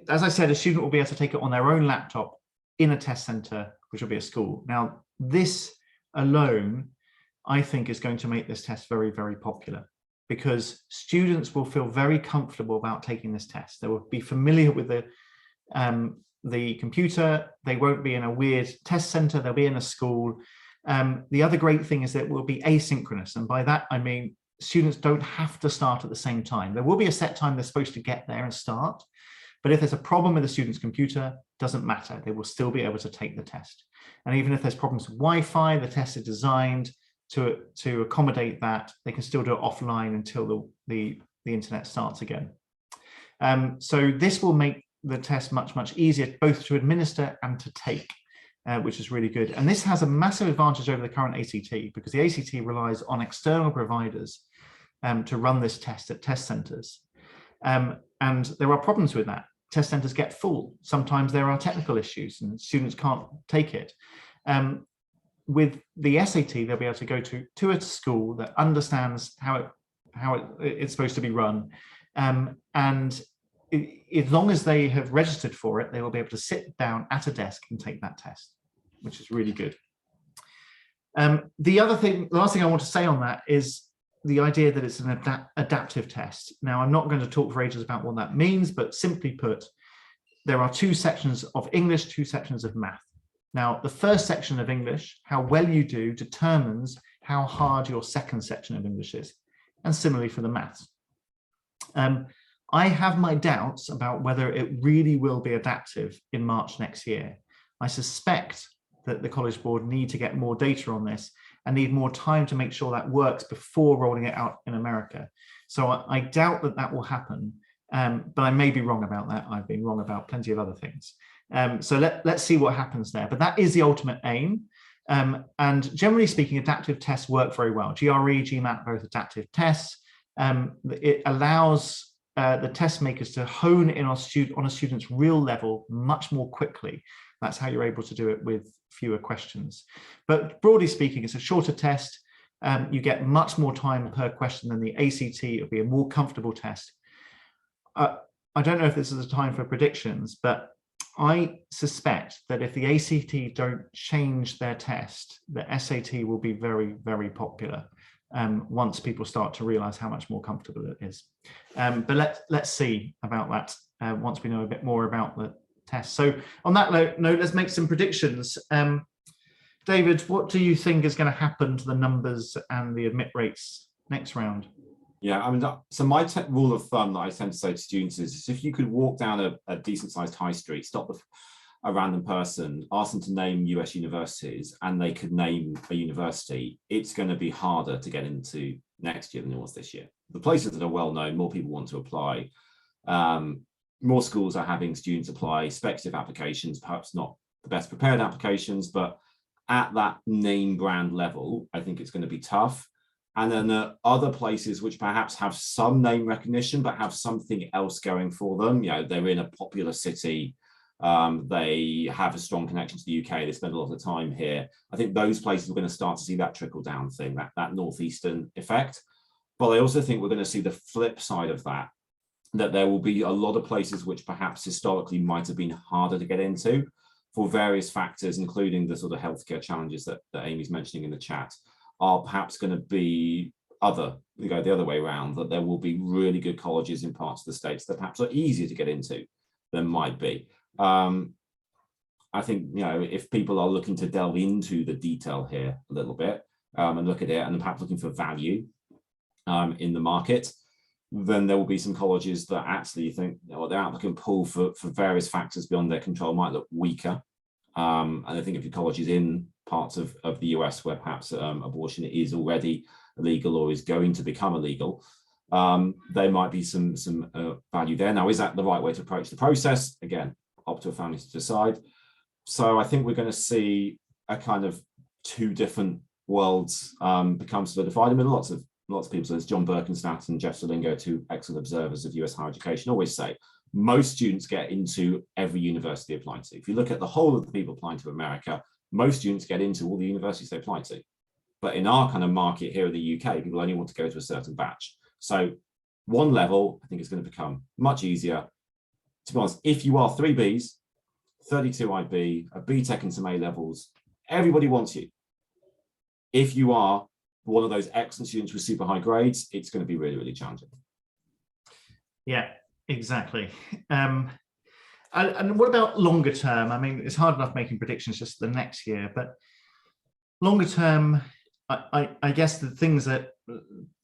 As I said, a student will be able to take it on their own laptop in a test center, which will be a school. Now, this alone, I think, is going to make this test very, very popular, because students will feel very comfortable about taking this test. They will be familiar with the computer. They won't be in a weird test center. They'll be in a school. The other great thing is that it will be asynchronous. And by that, I mean, students don't have to start at the same time. There will be a set time they're supposed to get there and start. But if there's a problem with the student's computer, doesn't matter. They will still be able to take the test. And even if there's problems with Wi-Fi, the test is designed to accommodate that. They can still do it offline until the internet starts again. So this will make the test much, much easier, both to administer and to take, which is really good. And this has a massive advantage over the current ACT, because the ACT relies on external providers to run this test at test centers. And there are problems with that. Test centers get full. Sometimes there are technical issues and students can't take it. With the SAT, they'll be able to go to a school that understands how it's supposed to be run. And as long as they have registered for it, they will be able to sit down at a desk and take that test, which is really good. The last thing I want to say on that is the idea that it's an adaptive test. Now, I'm not going to talk for ages about what that means, but simply put, there are 2 sections of English, 2 sections of math. Now, the first section of English, how well you do, determines how hard your second section of English is, and similarly for the maths. I have my doubts about whether it really will be adaptive in March next year. I suspect that the College Board need to get more data on this and need more time to make sure that works before rolling it out in America. So I doubt that that will happen, but I may be wrong about that. I've been wrong about plenty of other things. So let's see what happens there. But that is the ultimate aim. And generally speaking, adaptive tests work very well. GRE, GMAT, both adaptive tests. It allows the test makers to hone in on a student's real level much more quickly. That's how you're able to do it with fewer questions. But broadly speaking, it's a shorter test. You get much more time per question than the ACT. It'll be a more comfortable test. I don't know if this is a time for predictions, but I suspect that if the ACT don't change their test, the SAT will be very, very popular once people start to realize how much more comfortable it is. But let's see about that once we know a bit more about the test. So on that note, let's make some predictions. David, what do you think is going to happen to the numbers and the admit rates next round? Yeah, I mean, so my rule of thumb that I tend to say to students is if you could walk down a decent sized high street, stop a random person, ask them to name US universities, and they could name a university, it's going to be harder to get into next year than it was this year. The places that are well known, more people want to apply. More schools are having students apply speculative applications, perhaps not the best prepared applications, but at that name brand level, I think it's going to be tough. And then there are other places which perhaps have some name recognition, but have something else going for them. You know, they're in a popular city. They have a strong connection to the UK. They spend a lot of time here. I think those places are going to start to see that trickle down thing, that northeastern effect. But I also think we're going to see the flip side of that, that there will be a lot of places which perhaps historically might have been harder to get into for various factors, including the sort of healthcare challenges that Amy's mentioning in the chat, are perhaps going to be the other way around, that there will be really good colleges in parts of the States that perhaps are easier to get into than might be. I think, if people are looking to delve into the detail here a little bit and look at it and perhaps looking for value in the market, then there will be some colleges that actually think their outlook and pull for various factors beyond their control might look weaker. And I think if your college is in parts of the US where perhaps abortion is already illegal or is going to become illegal, there might be some value there. Now, is that the right way to approach the process? Again, up to a family to decide. So I think we're going to see a kind of two different worlds become solidified. I mean, lots of people, so there's John Birkenstadt and Jeff Salingo, two excellent observers of US higher education, always say most students get into every university applying to. If you look at the whole of the people applying to America, most students get into all the universities they apply to. But in our kind of market here in the UK, people only want to go to a certain batch. So one level, I think, is going to become much easier. To be honest, if you are 3 Bs, 32 IB, a BTEC and some A levels, everybody wants you. If you are one of those excellent students with super high grades, it's going to be really, really challenging. Yeah, exactly. And what about longer term? I mean, it's hard enough making predictions just the next year, but longer term, I guess the things that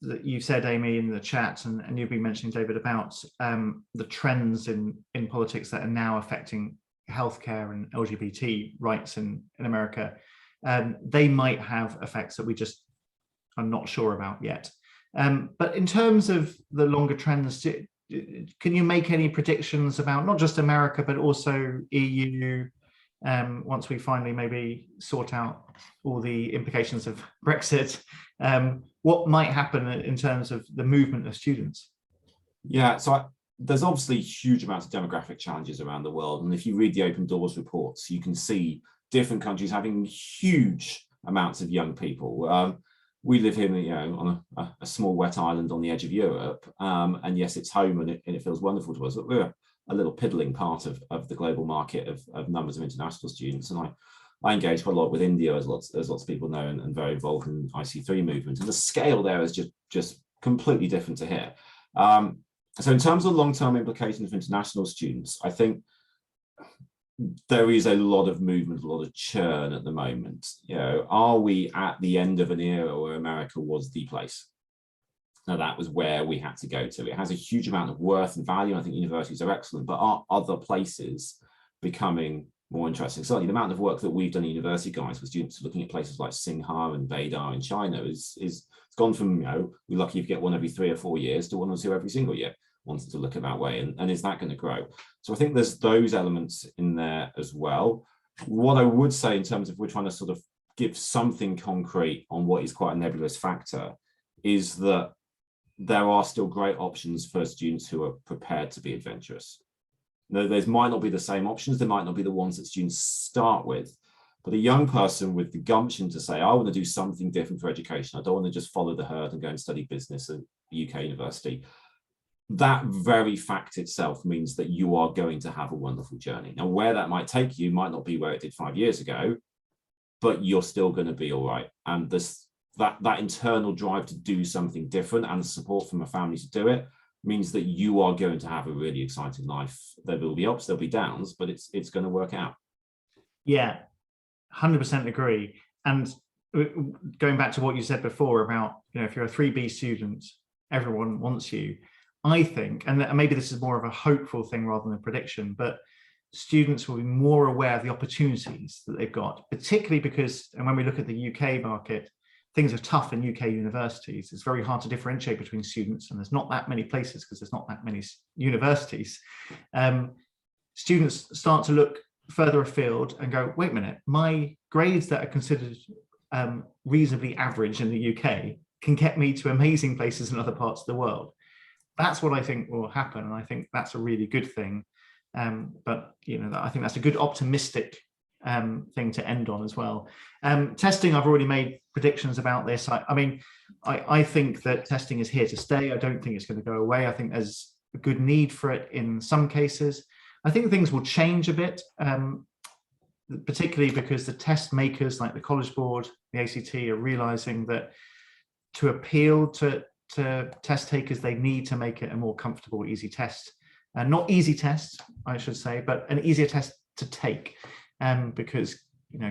you said, Amy, in the chat, and you've been mentioning, David, about the trends in politics that are now affecting healthcare and LGBT rights in America, they might have effects that we just are not sure about yet. But in terms of the longer trends, can you make any predictions about not just America, but also EU, once we finally maybe sort out all the implications of Brexit, what might happen in terms of the movement of students? Yeah, so there's obviously huge amounts of demographic challenges around the world. And if you read the Open Doors reports, you can see different countries having huge amounts of young people. We live here, on a small wet island on the edge of Europe. And yes, it's home and it feels wonderful to us, but we're a little piddling part of the global market of numbers of international students. And I engage quite a lot with India, as lots of people know, and very involved in the IC3 movement. And the scale there is just completely different to here. So in terms of long-term implications for international students, I think there is a lot of movement, a lot of churn at the moment. Are we at the end of an era where America was the place? Now, that was where we had to go to. It has a huge amount of worth and value. I think universities are excellent, but are other places becoming more interesting? Certainly, the amount of work that we've done at university, guys, with students looking at places like Singha and Beidar in China is gone from, we're lucky if you get one every 3 or 4 years to 1 or 2 every single year, wanting to look at that way. And is that going to grow? So I think there's those elements in there as well. What I would say in terms of we're trying to sort of give something concrete on what is quite a nebulous factor is that there are still great options for students who are prepared to be adventurous. Now, there might not be the same options. There might not be the ones that students start with. But a young person with the gumption to say, I want to do something different for education. I don't want to just follow the herd and go and study business at a UK university. That very fact itself means that you are going to have a wonderful journey. Now, where that might take you might not be where it did 5 years ago, but you're still going to be all right. And that internal drive to do something different and support from a family to do it means that you are going to have a really exciting life. There will be ups, there'll be downs, but it's going to work out. Yeah, 100% agree. And going back to what you said before about, if you're a 3B student, everyone wants you. I think, and maybe this is more of a hopeful thing rather than a prediction, but students will be more aware of the opportunities that they've got, particularly because, and when we look at the UK market, things are tough in UK universities. It's very hard to differentiate between students, and there's not that many places because there's not that many universities. Students start to look further afield and go, wait a minute, my grades that are considered reasonably average in the UK can get me to amazing places in other parts of the world. That's what I think will happen, and I think that's a really good thing. But I think that's a good optimistic thing to end on as well. Testing, I've already made predictions about this. I think that testing is here to stay. I don't think it's going to go away. I think there's a good need for it in some cases. I think things will change a bit, particularly because the test makers like the College Board, the ACT, are realizing that to appeal to test takers, they need to make it a more comfortable, easy test. And not easy test, I should say, but an easier test to take. Because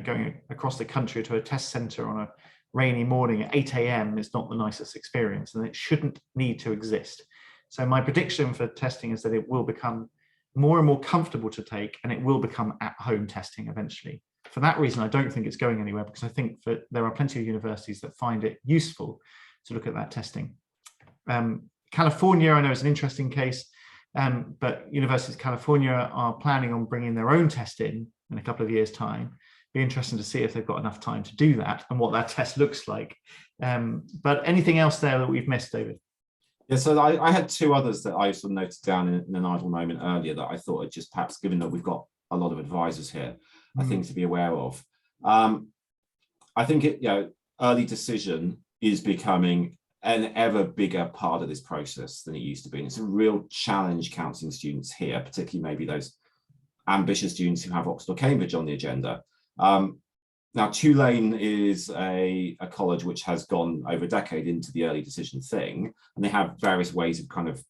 going across the country to a test centre on a rainy morning at 8 a.m. is not the nicest experience, and it shouldn't need to exist. So my prediction for testing is that it will become more and more comfortable to take, and it will become at-home testing eventually. For that reason, I don't think it's going anywhere, because I think that there are plenty of universities that find it useful to look at that testing. California, I know, is an interesting case, but universities of California are planning on bringing their own test in a couple of years' time. Be interesting to see if they've got enough time to do that and what that test looks like. But anything else there that we've missed, David? Yeah, so I had two others that I sort of noted down in an idle moment earlier that I thought are just, perhaps, given that we've got a lot of advisors here, I think to be aware of. I think early decision is becoming an ever bigger part of this process than it used to be. And it's a real challenge counselling students here, particularly maybe those ambitious students who have Oxford or Cambridge on the agenda. Now, Tulane is a college which has gone over a decade into the early decision thing, and they have various ways of kind of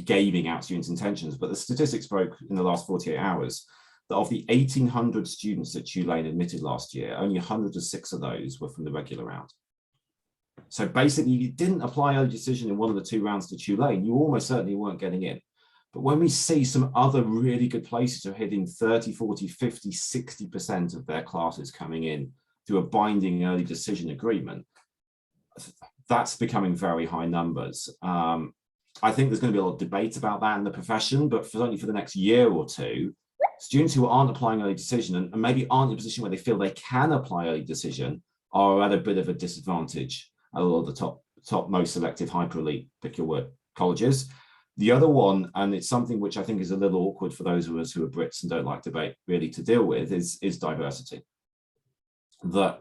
gaming out students' intentions. But the statistics broke in the last 48 hours that of the 1,800 students that Tulane admitted last year, only 106 of those were from the regular round. So basically, if you didn't apply early decision in one of the two rounds to Tulane, you almost certainly weren't getting in. But when we see some other really good places are hitting 30, 40, 50, 60% of their classes coming in through a binding early decision agreement, that's becoming very high numbers. I think there's going to be a lot of debate about that in the profession, but certainly for the next year or two, students who aren't applying early decision and maybe aren't in a position where they feel they can apply early decision are at a bit of a disadvantage at a lot of the top most selective hyper elite, pick your word, colleges. The other one, and it's something which I think is a little awkward for those of us who are Brits and don't like debate really to deal with, is diversity. That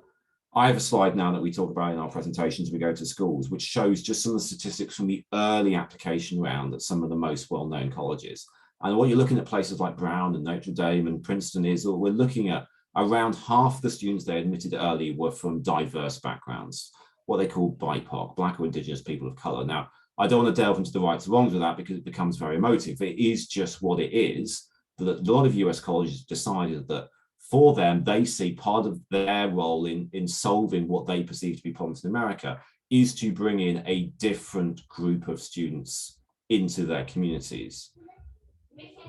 I have a slide now that we talk about in our presentations we go to schools, which shows just some of the statistics from the early application round at some of the most well-known colleges. And what you're looking at places like Brown and Notre Dame and Princeton is, or we're looking at around half the students they admitted early were from diverse backgrounds, what they call BIPOC, Black or Indigenous people of color. Now, I don't want to delve into the rights or wrongs of that because it becomes very emotive. It is just what it is. That a lot of US colleges decided that for them, they see part of their role in solving what they perceive to be problems in America is to bring in a different group of students into their communities.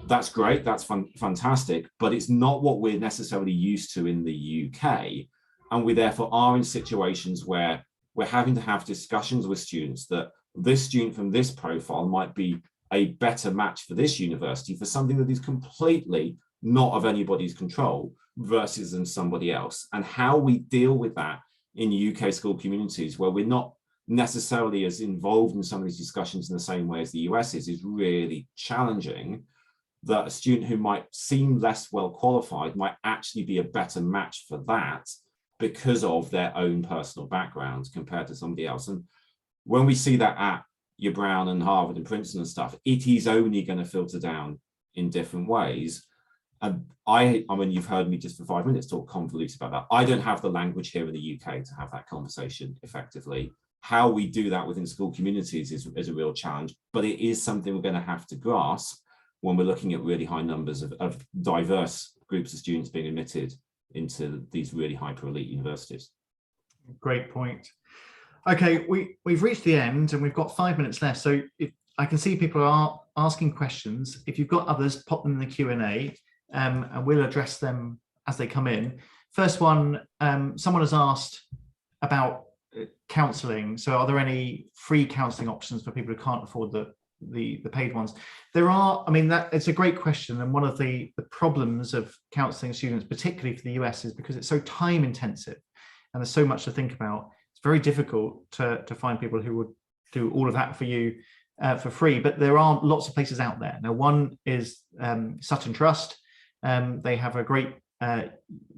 That's great, that's fantastic, but it's not what we're necessarily used to in the UK. And we therefore are in situations where we're having to have discussions with students that this student from this profile might be a better match for this university for something that is completely not of anybody's control versus than somebody else. And how we deal with that in UK school communities where we're not necessarily as involved in some of these discussions in the same way as the US is really challenging. That a student who might seem less well qualified might actually be a better match for that because of their own personal backgrounds compared to somebody else. And when we see that at your Brown and Harvard and Princeton and stuff, it is only going to filter down in different ways. And I mean, you've heard me just for 5 minutes talk convoluted about that. I don't have the language here in the UK to have that conversation effectively. How we do that within school communities is a real challenge, but it is something we're going to have to grasp when we're looking at really high numbers of diverse groups of students being admitted into these really hyper elite universities. Great point. Okay, we've reached the end and we've got 5 minutes left. So I can see people are asking questions. If you've got others, pop them in the Q&A and we'll address them as they come in. First one, someone has asked about counselling. So are there any free counselling options for people who can't afford the paid ones? There are. I mean, that it's a great question, and one of the problems of counselling students, particularly for the US, is because it's so time intensive and there's so much to think about. It's very difficult to find people who would do all of that for you for free, but there are lots of places out there. Now, one is Sutton Trust. They have a great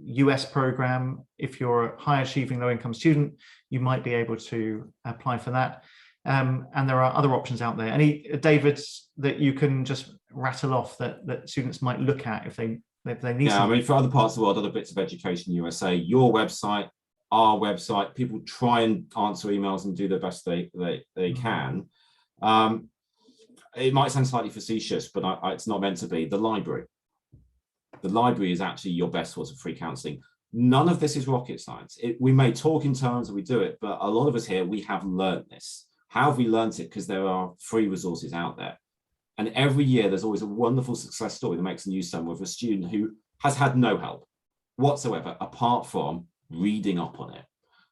US program. If you're a high achieving low income student, you might be able to apply for that. And there are other options out there. Any, David, that you can just rattle off that students might look at if they need? Yeah, I mean, for other parts of the world, other bits of Education USA, your website, our website, people try and answer emails and do the best they can. It might sound slightly facetious, but it's not meant to be. The library is actually your best source of free counselling. None of this is rocket science. We may talk in terms and we do it, but a lot of us here, we have learned this. How have we learned it? Because there are free resources out there. And every year there's always a wonderful success story that makes the news somewhere of a student who has had no help whatsoever, apart from reading up on it.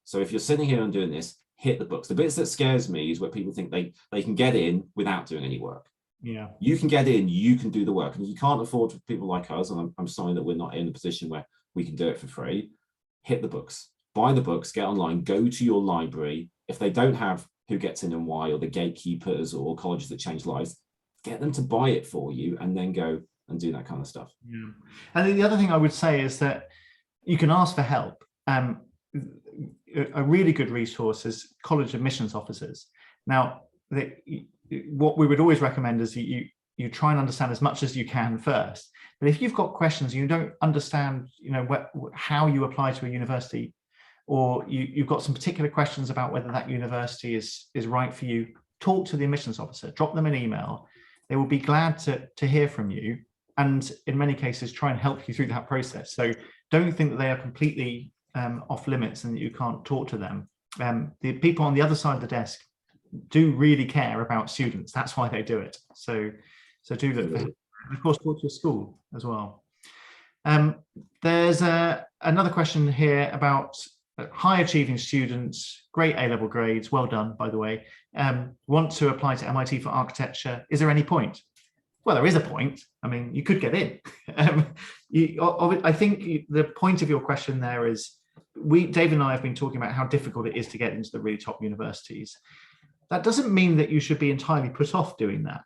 So if you're sitting here and doing this, hit the books. The bits that scares me is where people think they can get in without doing any work. Yeah, you can get in, you can do the work. And if you can't afford for people like us, and I'm sorry that we're not in a position where we can do it for free, hit the books, buy the books, get online, go to your library. If they don't have Who Gets In and Why, or the Gatekeepers, or Colleges That Change Lives, get them to buy it for you and then go and do that kind of stuff. Yeah. And the other thing I would say is that you can ask for help. A really good resource is college admissions officers. Now, what we would always recommend is you try and understand as much as you can first. But if you've got questions, you don't understand, how you apply to a university, or you've got some particular questions about whether that university is right for you, talk to the admissions officer, drop them an email. They will be glad to hear from you, and in many cases try and help you through that process. So don't think that they are completely off limits and that you can't talk to them. The people on the other side of the desk do really care about students. That's why they do it. So do look for help. And of course, talk to your school as well. There's another question here about high achieving students, great A-level grades, well done, by the way, want to apply to MIT for architecture. Is there any point? Well, there is a point. I mean, you could get in. I think the point of your question there is, David and I have been talking about how difficult it is to get into the really top universities. That doesn't mean that you should be entirely put off doing that.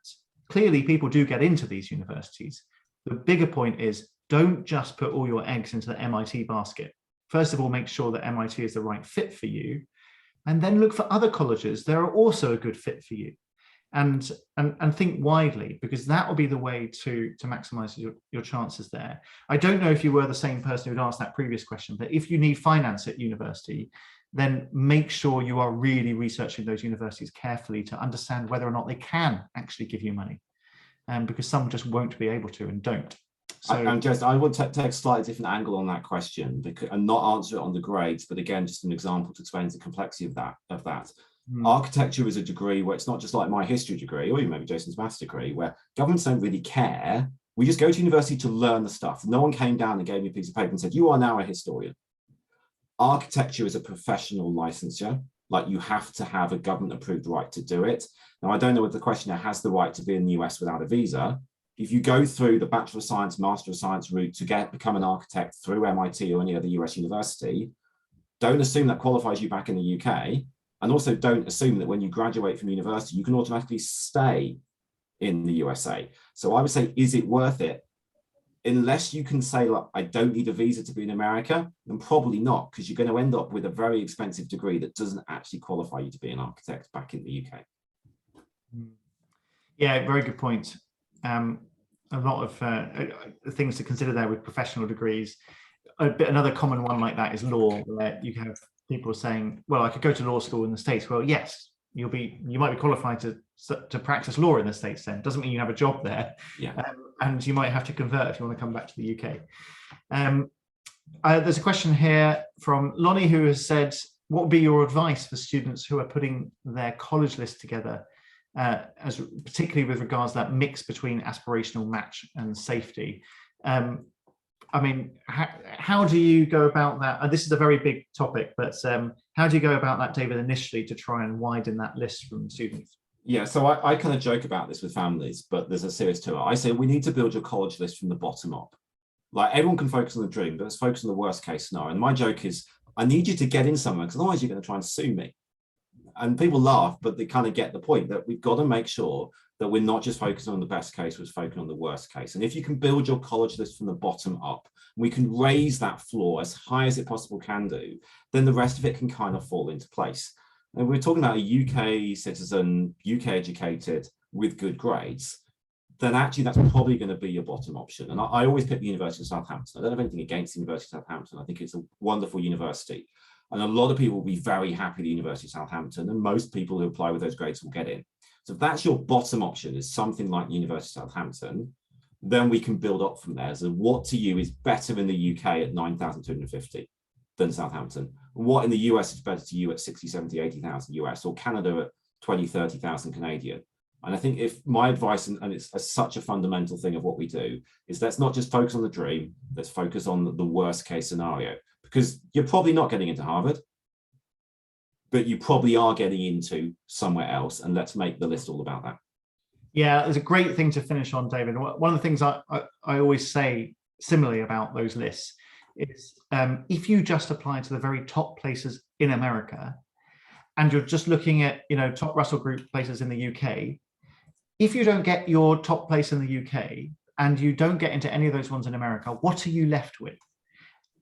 Clearly, people do get into these universities. The bigger point is, don't just put all your eggs into the MIT basket. First of all, make sure that MIT is the right fit for you, and then look for other colleges that are also a good fit for you. And think widely, because that will be the way to maximize your chances there. I don't know if you were the same person who'd asked that previous question, but if you need finance at university, then make sure you are really researching those universities carefully to understand whether or not they can actually give you money, because some just won't be able to and don't. So, I would take a slightly different angle on that question, and not answer it on the grades, but again, just an example to explain the complexity of that. Architecture is a degree where it's not just like my history degree, or even maybe Jason's maths degree, where governments don't really care. We just go to university to learn the stuff. No one came down and gave me a piece of paper and said, you are now a historian. Architecture is a professional licensure. Like, you have to have a government approved right to do it. Now, I don't know whether the questioner has the right to be in the US without a visa. If you go through the Bachelor of Science, Master of Science route to become an architect through MIT or any other US university, don't assume that qualifies you back in the UK. And also don't assume that when you graduate from university, you can automatically stay in the USA. So I would say, is it worth it? Unless you can say, like, I don't need a visa to be in America, then probably not, because you're going to end up with a very expensive degree that doesn't actually qualify you to be an architect back in the UK. Yeah, very good point. A lot of things to consider there with professional degrees. Another common one like that is law, where you have people saying, well, I could go to law school in the States. Well, yes, you might be qualified to practice law in the States then. Doesn't mean you have a job there. Yeah. And you might have to convert if you want to come back to the UK. There's a question here from Lonnie, who has said, what would be your advice for students who are putting their college list together, particularly with regards to that mix between aspirational, match and safety? I mean, how do you go about that? This is a very big topic, but how do you go about that, David, initially to try and widen that list from students? Yeah, so I kind of joke about this with families, but there's a serious to it. I say we need to build your college list from the bottom up. Like, everyone can focus on the dream, but let's focus on the worst case scenario. And my joke is, I need you to get in somewhere, because otherwise you're going to try and sue me. And people laugh, but they kind of get the point that we've got to make sure that we're not just focusing on the best case, we're focusing on the worst case. And if you can build your college list from the bottom up, we can raise that floor as high as it possibly can do, then the rest of it can kind of fall into place. And we're talking about a UK citizen, UK educated with good grades, then actually that's probably going to be your bottom option. And I always pick the University of Southampton. I don't have anything against the University of Southampton. I think it's a wonderful university. And a lot of people will be very happy at the University of Southampton, and most people who apply with those grades will get in. So if that's your bottom option, is something like the University of Southampton, then we can build up from there. So what to you is better in the UK at 9,250 than Southampton? What in the US is better to you at 60, 70, 80,000 US, or Canada at 20, 30,000 Canadian? And I think if my advice, and it's such a fundamental thing of what we do, is let's not just focus on the dream, let's focus on the worst case scenario, because you're probably not getting into Harvard, but you probably are getting into somewhere else. And let's make the list all about that. Yeah, it's a great thing to finish on, David. One of the things I always say similarly about those lists is if you just apply to the very top places in America, and you're just looking at, you know, top Russell Group places in the UK, if you don't get your top place in the UK and you don't get into any of those ones in America, what are you left with?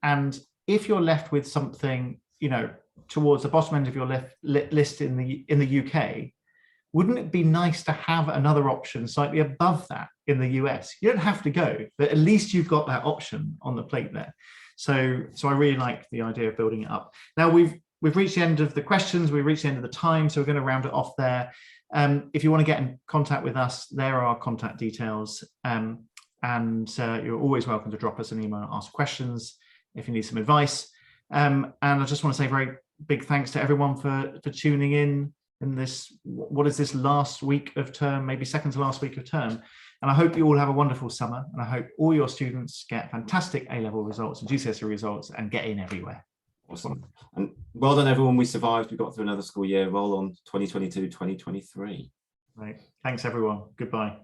And if you're left with something, you know, towards the bottom end of your list in the UK, wouldn't it be nice to have another option slightly above that in the US? You don't have to go, but at least you've got that option on the plate there. So I really like the idea of building it up. Now we've reached the end of the questions, we've reached the end of the time, so we're going to round it off there. If you want to get in contact with us, there are our contact details, and you're always welcome to drop us an email and ask questions if you need some advice. And I just want to say very big thanks to everyone for tuning in this, what is this, last week of term, maybe second to last week of term. And I hope you all have a wonderful summer, and I hope all your students get fantastic A-level results and GCSE results and get in everywhere. Awesome. And well done, everyone. We survived. We got through another school year. Roll on 2022, 2023. Right. Thanks, everyone. Goodbye.